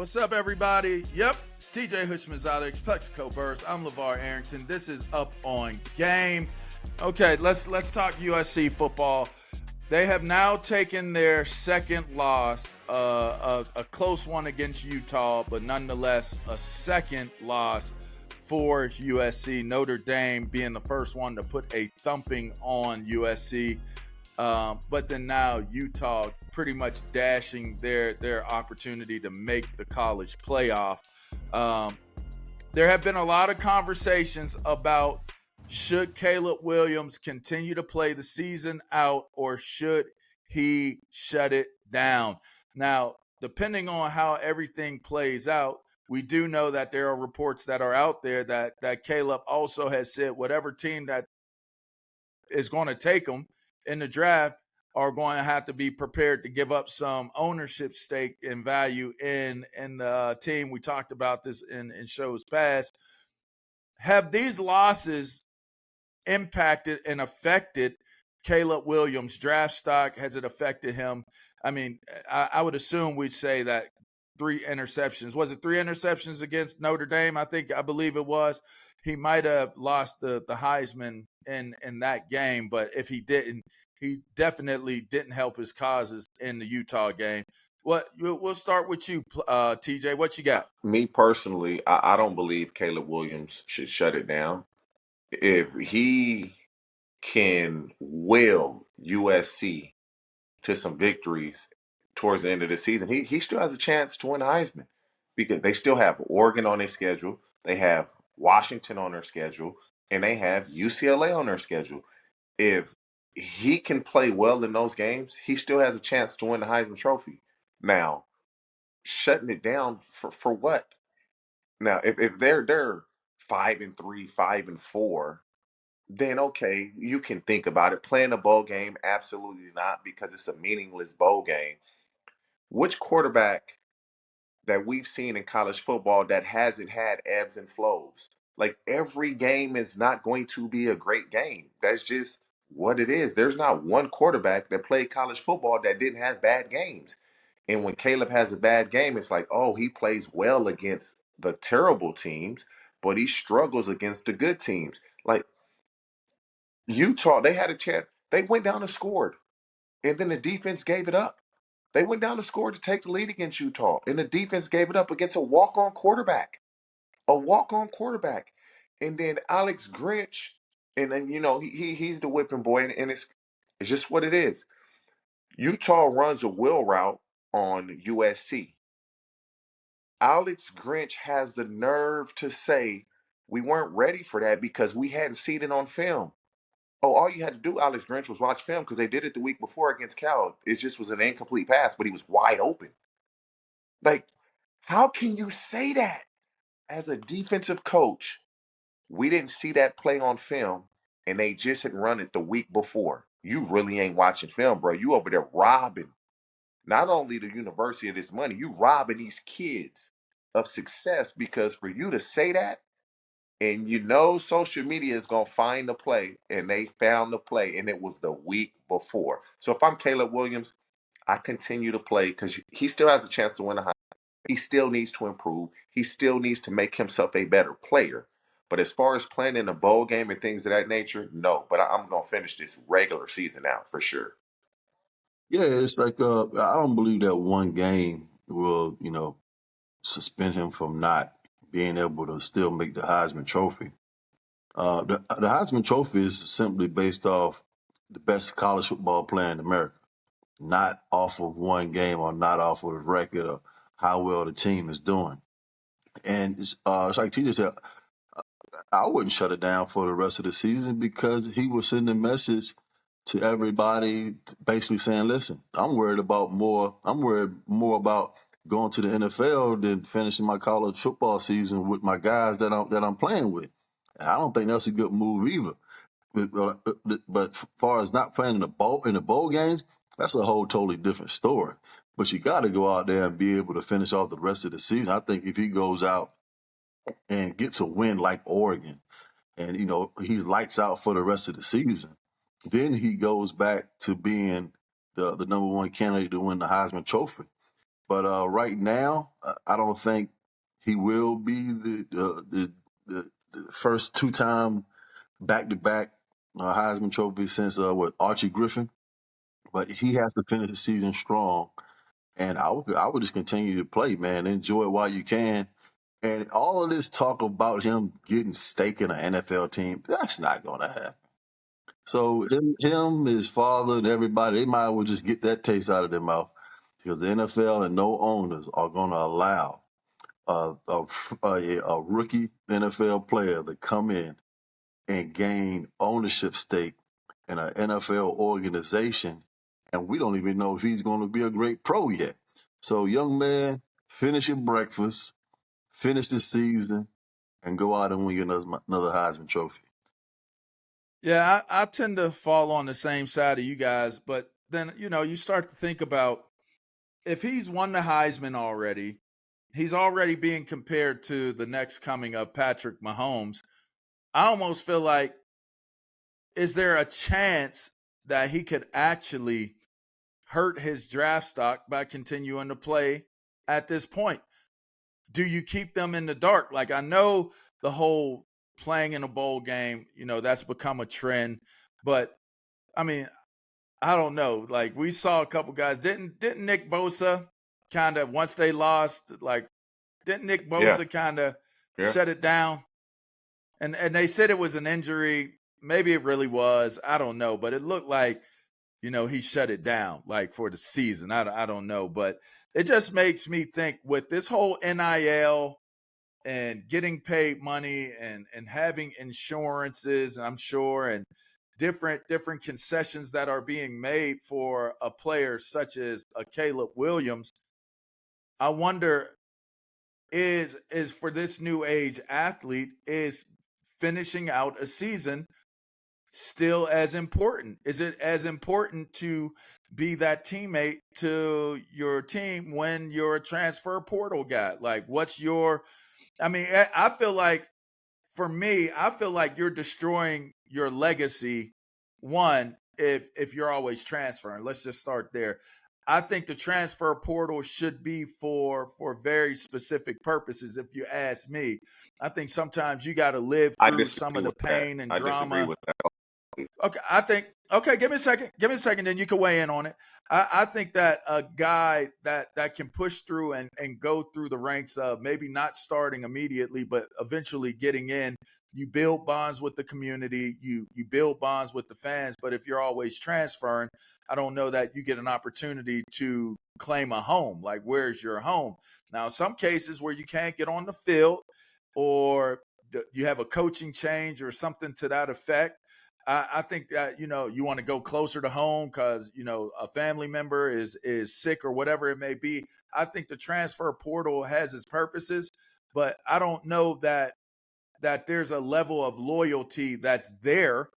What's up, everybody? Yep, it's TJ Hushmanzadeh, Plaxico Burst. I'm LaVar Arrington. This is Up on Game. Okay, let's talk USC football. They have now taken their second loss, a close one against Utah, but nonetheless a second loss for USC. Notre Dame being the first one to put a thumping on USC. But then now Utah pretty much dashing their opportunity to make the college playoff. There have been a lot of conversations about should Caleb Williams continue to play the season out or should he shut it down? Now, depending on how everything plays out, we do know that there are reports that are out there that Caleb also has said whatever team that is going to take him in the draft are going to have to be prepared to give up some ownership stake and value in the team. We talked about this in shows past. Have these losses impacted and affected Caleb Williams' draft stock? Has it affected him? I mean, I would assume we'd say that 3 interceptions. Was it 3 interceptions against Notre Dame? I believe it was. He might have lost the Heisman in that game, but if he didn't, he definitely didn't help his causes in the Utah game. We'll start with you, TJ. What you got? Me personally, I don't believe Caleb Williams should shut it down. If he can will USC to some victories towards the end of the season, he still has a chance to win the Heisman because they still have Oregon on their schedule, they have Washington on their schedule, and they have UCLA on their schedule. If he can play well in those games, he still has a chance to win the Heisman Trophy. Now, shutting it down for what? Now, if they're 5-3, 5-4, then okay, you can think about it. Playing a bowl game, absolutely not, because it's a meaningless bowl game. Which quarterback that we've seen in college football that hasn't had ebbs and flows? Like every game is not going to be a great game. That's just what it is. There's not one quarterback that played college football that didn't have bad games. And when Caleb has a bad game, it's like, oh, he plays well against the terrible teams, but he struggles against the good teams. Like Utah, they had a chance. They went down and scored, and then the defense gave it up. They went down and scored to take the lead against Utah, and the defense gave it up against a walk-on quarterback. A walk-on quarterback. And then Alex Grinch, and then he's the whipping boy, and it's just what it is. Utah runs a wheel route on USC. Alex Grinch has the nerve to say we weren't ready for that because we hadn't seen it on film. Oh, all you had to do, Alex Grinch, was watch film because they did it the week before against Cal. It just was an incomplete pass, but he was wide open. Like, how can you say that as a defensive coach? We didn't see that play on film, and they just had run it the week before. You really ain't watching film, bro. You over there robbing not only the university of this money, you robbing these kids of success because for you to say that, and social media is going to find the play, and they found the play, and it was the week before. So if I'm Caleb Williams, I continue to play because he still has a chance to win a high. He still needs to improve. He still needs to make himself a better player. But as far as playing in a bowl game and things of that nature, no. But I'm going to finish this regular season out for sure. Yeah, it's like I don't believe that one game will, suspend him from not being able to still make the Heisman Trophy. The Heisman Trophy is simply based off the best college football player in America, not off of one game or not off of the record of how well the team is doing. And it's like TJ said, I wouldn't shut it down for the rest of the season because he was sending a message to everybody basically saying, listen, I'm worried more about going to the NFL than finishing my college football season with my guys that I'm playing with. And I don't think that's a good move either. But as far as not playing in the bowl games, that's a whole totally different story. But you got to go out there and be able to finish off the rest of the season. I think if he goes out and gets a win like Oregon, and he's lights out for the rest of the season, then he goes back to being the number one candidate to win the Heisman Trophy. But right now, I don't think he will be the first two-time back-to-back Heisman Trophy since what Archie Griffin. But he has to finish the season strong, and I would just continue to play, man. Enjoy it while you can. And all of this talk about him getting stake in an NFL team, that's not going to happen. So his father, and everybody, they might as well just get that taste out of their mouth because the NFL and no owners are going to allow a, a, a rookie NFL player to come in and gain ownership stake in an NFL organization, and we don't even know if he's going to be a great pro yet. So, young man, finish your breakfast, finish the season, and go out and win another Heisman Trophy. Yeah, I tend to fall on the same side of you guys, but then, you start to think about if he's won the Heisman already, he's already being compared to the next coming of Patrick Mahomes. I almost feel like, is there a chance that he could actually hurt his draft stock by continuing to play at this point? Do you keep them in the dark? Like, I know the whole playing in a bowl game, that's become a trend, but I mean, I don't know. Like, we saw a couple guys. Didn't Nick Bosa kind of, once they lost, like, didn't Nick Yeah, Bosa kind of yeah. shut it down? And they said it was an injury. Maybe it really was. I don't know, but it looked like, he shut it down, like, for the season. I don't know, but it just makes me think with this whole NIL and getting paid money and having insurances, I'm sure, and different concessions that are being made for a player such as a Caleb Williams. I wonder, is for this new age athlete, is finishing out a season still as important? Is it as important to be that teammate to your team when you're a transfer portal guy? Like, what's your, I mean, I feel like, for me, I feel like you're destroying your legacy. One, if you're always transferring, let's just start there. I think the transfer portal should be for very specific purposes. If you ask me, I think sometimes you got to live I through some disagree of the with that. pain and I disagree drama. with that. Okay, I think. Okay, give me a second. Give me a second, then you can weigh in on it. I think that a guy that can push through and go through the ranks of maybe not starting immediately, but eventually getting in. You build bonds with the community. You build bonds with the fans. But if you're always transferring, I don't know that you get an opportunity to claim a home. Like, where's your home? Now, some cases where you can't get on the field, or you have a coaching change or something to that effect, I think that, you want to go closer to home because, a family member is sick or whatever it may be. I think the transfer portal has its purposes, but I don't know that there's a level of loyalty that's there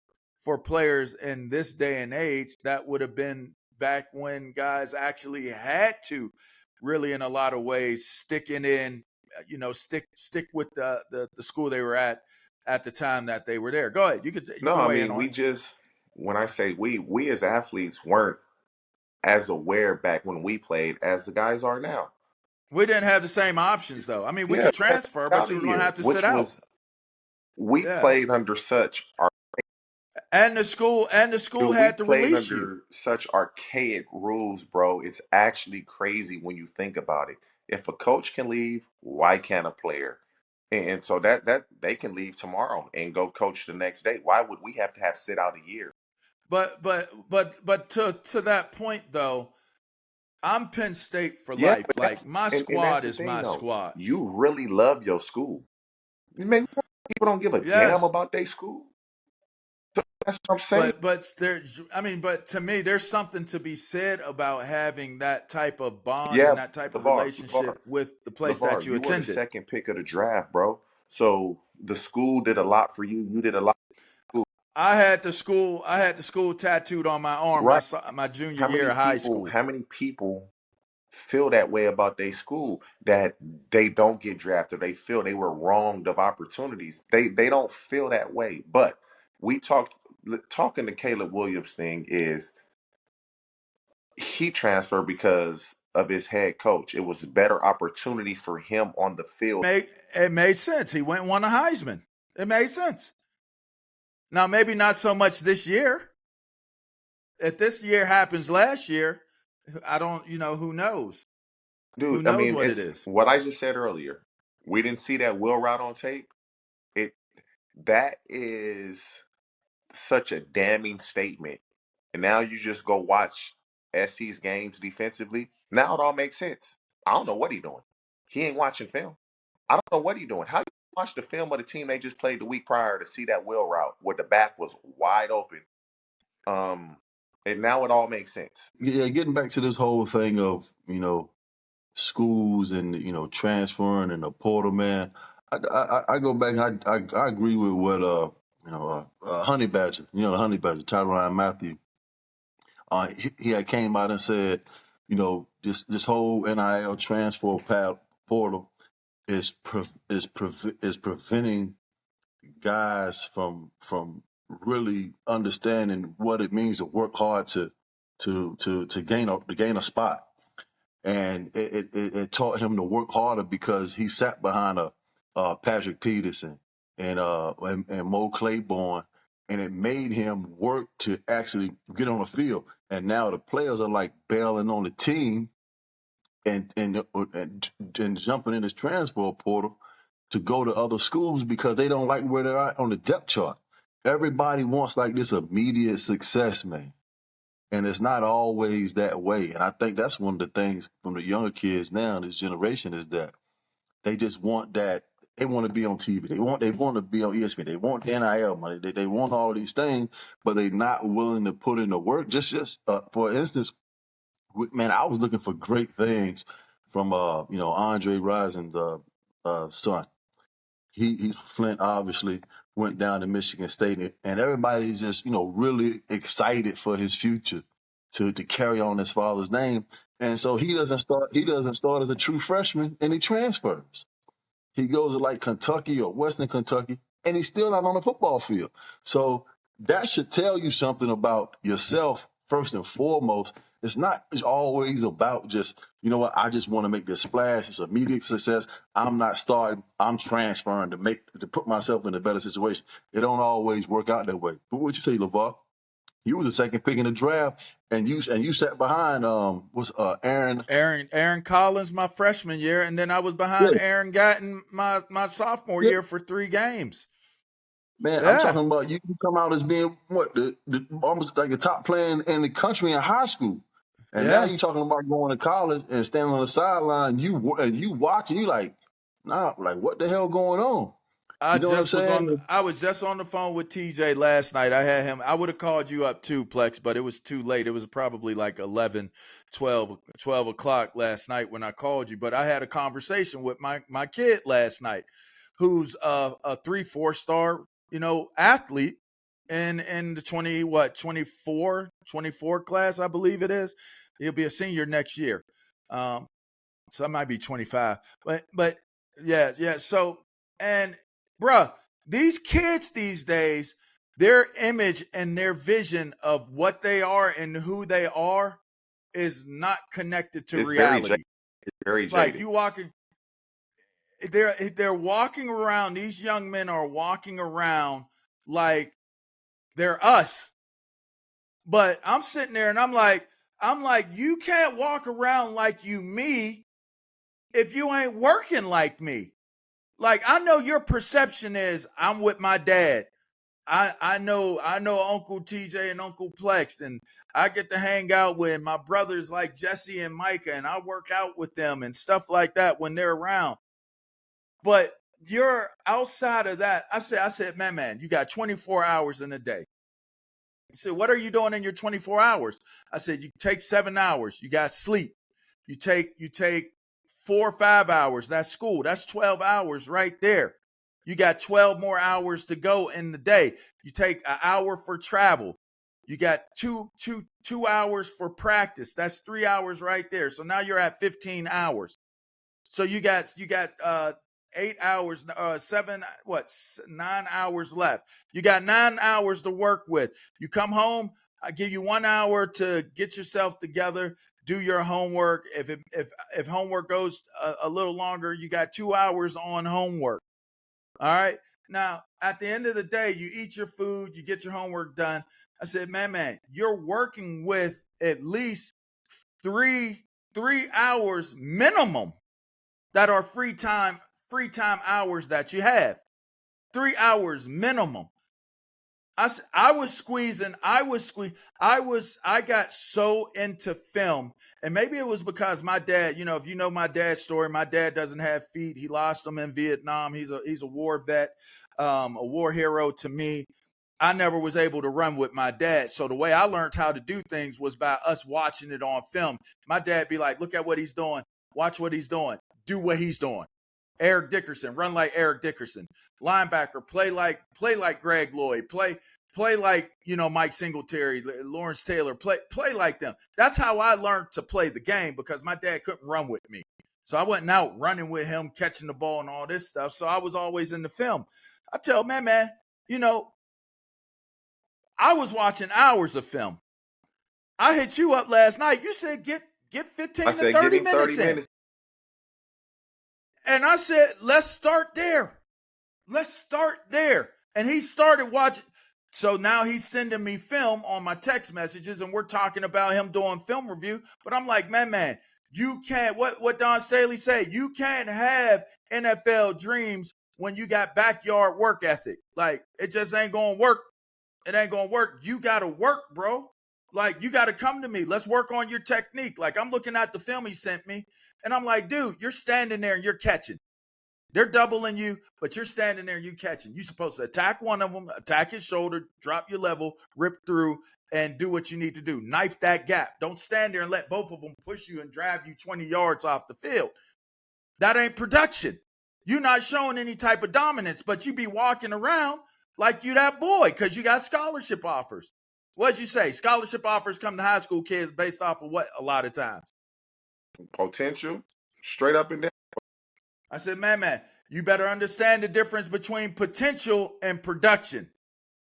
for players in this day and age that would have been back when guys actually had to really, in a lot of ways, sticking in, stick with the school they were at the time that they were there. Go ahead. You No, can I weigh in mean, on we it. just, when I say we as athletes weren't as aware back when we played as the guys are now. We didn't have the same options though. I mean, we Yeah, could we had transfer, the but out you a were going to year, have to sit which out. was we Yeah. played under such And the school we had to played release you. under such archaic rules, bro. It's actually crazy when you think about it. If a coach can leave, why can't a player? And so that they can leave tomorrow and go coach the next day. Why would we have to have sit out a year? But to that point though, I'm Penn State for Yeah, life. but Like, my and that's squad the is thing my though. squad. You really love your school. Man, people don't give a damn Yes, about their school. That's what I'm saying. but to me, there's something to be said about having that type of bond Yeah, and that type of LaVar, relationship with the place that LaVar, you you were the attended. second pick of the draft, bro. So the school did a lot for you. You did a lot for school. I had the school tattooed on my arm Right. my junior year of high school. How many people feel that way about their school that they don't get drafted? They feel they were wronged of opportunities. They don't feel that way. But we talking to Caleb Williams thing is he transferred because of his head coach. It was a better opportunity for him on the field. It made sense. He went and won a Heisman. It made sense. Now, maybe not so much this year. If this year happens last year, I don't, who knows? Who Dude, I knows mean, what it it's is? what I just said earlier. We didn't see that wheel route on tape. It that is such a damning statement. And now you just go watch SC's games defensively. Now it all makes sense. I don't know what he's doing. He ain't watching film. I don't know what he's doing. How you watch the film of the team they just played the week prior to see that wheel route where the back was wide open? And now it all makes sense. Yeah, getting back to this whole thing of schools and transferring and the portal, man. I go back and I agree with what Honey Badger, the Honey Badger, Tyrann Matthew. He had came out and said, this whole NIL transfer portal is preventing guys from really understanding what it means to work hard to gain a spot. And it taught him to work harder because he sat behind a Patrick Peterson and Mo Claiborne, and it made him work to actually get on the field. And now the players are like bailing on the team and jumping in this transfer portal to go to other schools because they don't like where they're at on the depth chart. Everybody wants like this immediate success, man. And it's not always that way. And I think that's one of the things from the younger kids now, this generation, is that they just want that. They want to be on TV. They want to be on ESPN. They want NIL money. They want all of these things, but they're not willing to put in the work. Just for instance, man, I was looking for great things from Andre Rison's son. He Flint obviously went down to Michigan State, and everybody's just really excited for his future to carry on his father's name. And so he doesn't start as a true freshman, and he transfers. He goes to like Kentucky or Western Kentucky, and he's still not on the football field. So that should tell you something about yourself first and foremost. It's not always about just, I just want to make this splash. It's immediate success. I'm not starting. I'm transferring to put myself in a better situation. It don't always work out that way. But what you say, LaVar? You was the second pick in the draft, and you sat behind Aaron. Aaron Collins my freshman year, and then I was behind Yeah, Aaron Gatton my sophomore yeah. year for 3 games. Man, I'm Yeah, talking about you come out as being the almost like the top player in the country in high school, and now yeah. you're talking about going to college and standing on the sideline. You watching, you like, nah, like what the hell going on? You know what I'm saying? I was just on the phone with TJ last night. I had him. I would have called you up too, Plex, but it was too late. It was probably like 11, 12 o'clock last night when I called you. But I had a conversation with my kid last night, who's a 3-4 star, athlete in the 24 class, I believe it is. He'll be a senior next year. So I might be 25. But yeah. So, and bruh, these kids these days, their image and their vision of what they are and who they are is not connected to It's very jaded. reality. It's very Like jaded. you walking, they're walking around. These young men are walking around like they're us. But I'm sitting there and I'm like, you can't walk around like you me if you ain't working like me. Like I know your perception is I'm with my dad. I know Uncle TJ and Uncle Plex, and I get to hang out with my brothers like Jesse and Micah, and I work out with them and stuff like that when they're around. But you're outside of that. I said, man, you got 24 hours in a day. He said, what are you doing in your 24 hours? I said, you take 7 hours. You got sleep. You take 4 or 5 hours. That's school. That's 12 hours right there. You got 12 more hours to go in the day. You take an hour for travel. You got two hours for practice. That's 3 hours right there. So now you're at 15 hours. So you got 8 hours, 9 hours left. You got 9 hours to work with. You come home, I give you 1 hour to get yourself together. do your homework. If homework goes a little longer, you got 2 hours on homework. All right. Now, at the end of the day, you eat your food, you get your homework done. I said, man, you're working with at least three hours minimum that are free time hours that you have. 3 hours minimum. I got so into film, and maybe it was because my dad, if you know my dad's story, my dad doesn't have feet. He lost them in Vietnam. He's a war vet, a war hero to me. I never was able to run with my dad. So the way I learned how to do things was by us watching it on film. My dad be like, look at what he's doing. Watch what he's doing. Do what he's doing. Eric Dickerson, run like Eric Dickerson. Linebacker, play like Greg Lloyd. Play like, Mike Singletary, Lawrence Taylor. Play like them. That's how I learned to play the game, because my dad couldn't run with me. So I wasn't out running with him, catching the ball and all this stuff. So I was always in the film. I tell man, I was watching hours of film. I hit you up last night. You said get 15 I to said, 30 give him 30 minutes in. minutes. And I said, let's start there. And he started watching. So now he's sending me film on my text messages, and we're talking about him doing film review. But I'm like, man, you can't, what Don Staley said, you can't have NFL dreams when you got backyard work ethic. Like, it just ain't going to work. It ain't going to work. You got to work, bro. Like, you got to come to me. Let's work on your technique. Like, I'm looking at the film he sent me, and I'm like, dude, you're standing there and you're catching. They're doubling you, but you're standing there and you catching. You're supposed to attack one of them, attack his shoulder, drop your level, rip through, and do what you need to do. Knife that gap. Don't stand there and let both of them push you and drive you 20 yards off the field. That ain't production. You're not showing any type of dominance, but you be walking around like you that boy because you got scholarship offers. What'd you say? Scholarship offers come to high school kids based off of what a lot of times? Potential, straight up and down. I said, man, you better understand the difference between potential and production.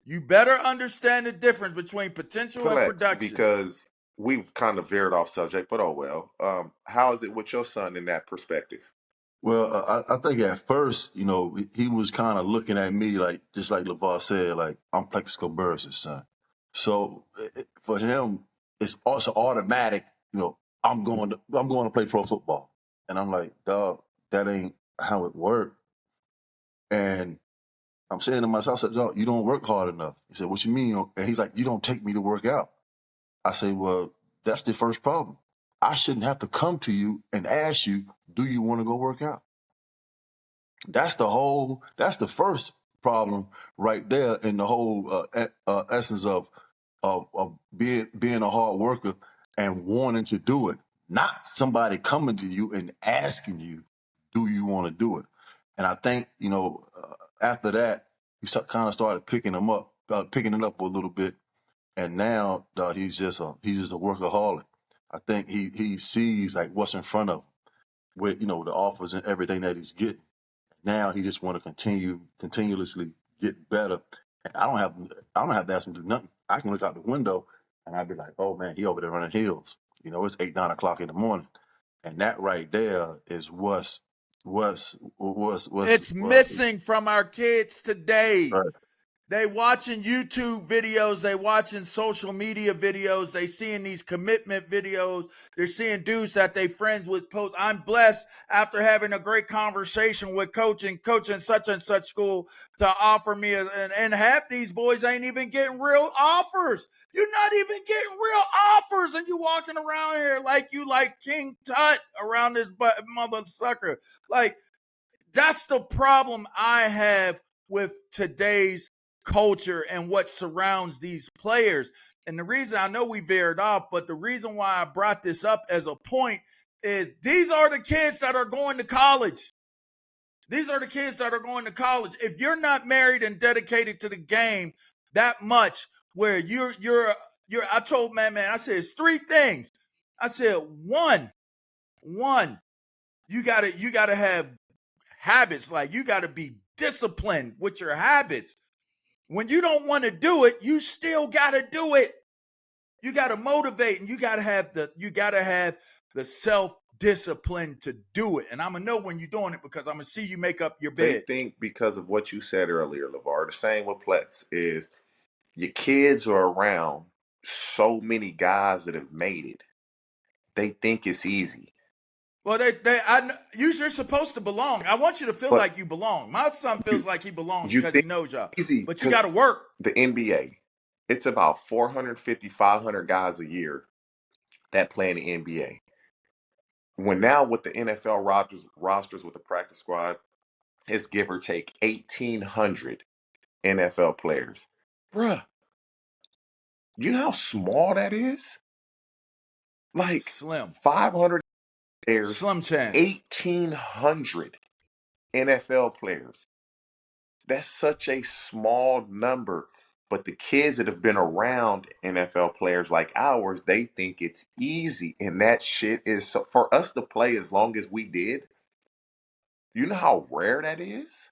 You better understand the difference between potential and production. Because we've kind of veered off subject, but oh well. How is it with your son in that perspective? Well, I think at first, he was kind of looking at me like, just like LaVar said, like I'm Plaxico Burris' son. So for him, it's also automatic. I'm going to play pro football, and I'm like, dog, that ain't how it works. And I'm saying to myself, I said, dog, you don't work hard enough. He said, what you mean? And he's like, you don't take me to work out. I say, well, that's the first problem. I shouldn't have to come to you and ask you, do you want to go work out? That's the first problem right there in the whole essence of being a hard worker and wanting to do it. Not somebody coming to you and asking you, do you want to do it? And I think, after that, he kind of started picking it up a little bit. And now he's just a workaholic. I think he sees like what's in front of him with, the offers and everything that he's getting. Now he just want to continuously get better. And I don't have to ask him to do nothing. I can look out the window and I'd be like, oh man, he over there running hills. It's 8, 9 o'clock in the morning. And that right there is what's it's missing from our kids today. Right. They watching YouTube videos, they watching social media videos, they seeing these commitment videos, they're seeing dudes that they friends with post. I'm blessed after having a great conversation with coach in such and such school to offer me, and half these boys ain't even getting real offers. You're not even getting real offers, and you walking around here like you like King Tut around this mother sucker. Like, that's the problem I have with today's culture and what surrounds these players. And the reason, I know we veered off, but the reason why I brought this up as a point is these are the kids that are going to college. These are the kids that are going to college. If you're not married and dedicated to the game that much, where I told man, I said, it's 3 things. I said, one, you gotta have habits. Like, you gotta be disciplined with your habits. When you don't want to do it, you still got to do it. You got to motivate, and you got to have the self-discipline to do it. And I'm gonna know when you're doing it because I'm gonna see you make up your They bed. think because of what you said earlier, LaVar, the same with Plex, is your kids are around so many guys that have made it. They think it's easy. Well, you're supposed to belong. I want you to feel But like you belong. My son you, feels like he belongs you because he think knows y'all. it's easy But you because got to work. the NBA, it's about 450, 500 guys a year that play in the NBA. When now with the NFL rosters with the practice squad, it's give or take 1,800 NFL players. Bruh, you know how small that is? Like Slim. 500 players, Slim chance. 1,800 NFL players. That's such a small number. But the kids that have been around NFL players like ours, they think it's easy. And that shit is so, for us to play as long as we did, you know how rare that is?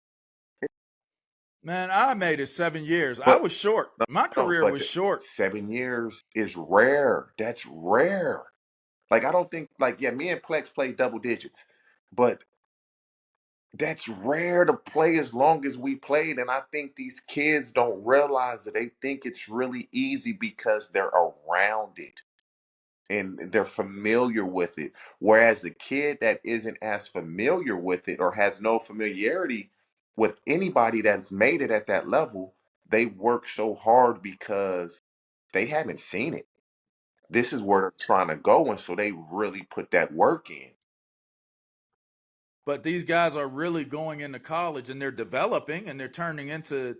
Man, I made it 7 years. I But was short. My no, career but was short. 7 years is rare. That's rare. Like I don't think like yeah, me and Plex played double digits, but that's rare to play as long as we played. And I think these kids don't realize that they think it's really easy because they're around it and they're familiar with it. Whereas the kid that isn't as familiar with it or has no familiarity with anybody that's made it at that level, they work so hard because they haven't seen it. This is where they're trying to go. And so they really put that work in. But these guys are really going into college and they're developing and they're turning into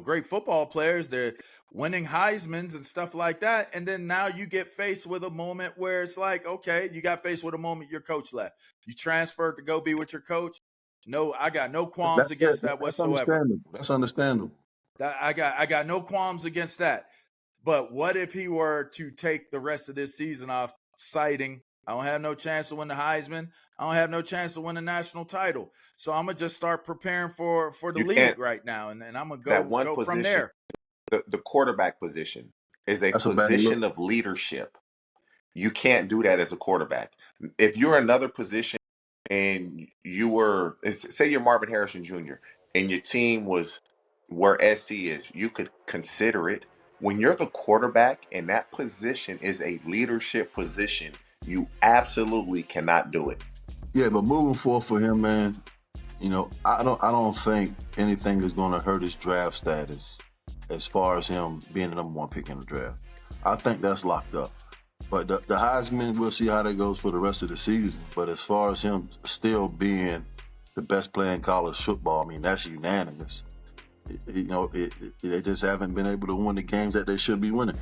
great football players. They're winning Heismans and stuff like that. And then now you get faced with a moment where it's like, okay, you got faced with a moment your coach left. You transferred to go be with your coach. No, I got no qualms against that That's whatsoever. understandable. That's understandable. I got no qualms against that. But what if he were to take the rest of this season off, citing, I don't have no chance to win the Heisman. I don't have no chance to win the national title. So I'm gonna just start preparing for the You can't, league right now, and I'm gonna that go one go from position, there. the quarterback position is a That's a bad look. position of leadership. You can't do that as a quarterback. If you're another position and you were, say you're Marvin Harrison Jr. and your team was where SC is, you could consider it. When you're the quarterback and that position is a leadership position, you absolutely cannot do it. Yeah, but moving forward for him, man, I don't think anything is going to hurt his draft status as far as him being the number one pick in the draft. I think that's locked up. But the Heisman, we'll see how that goes for the rest of the season. But as far as him still being the best player in college football, I mean, that's unanimous. They just haven't been able to win the games that they should be winning.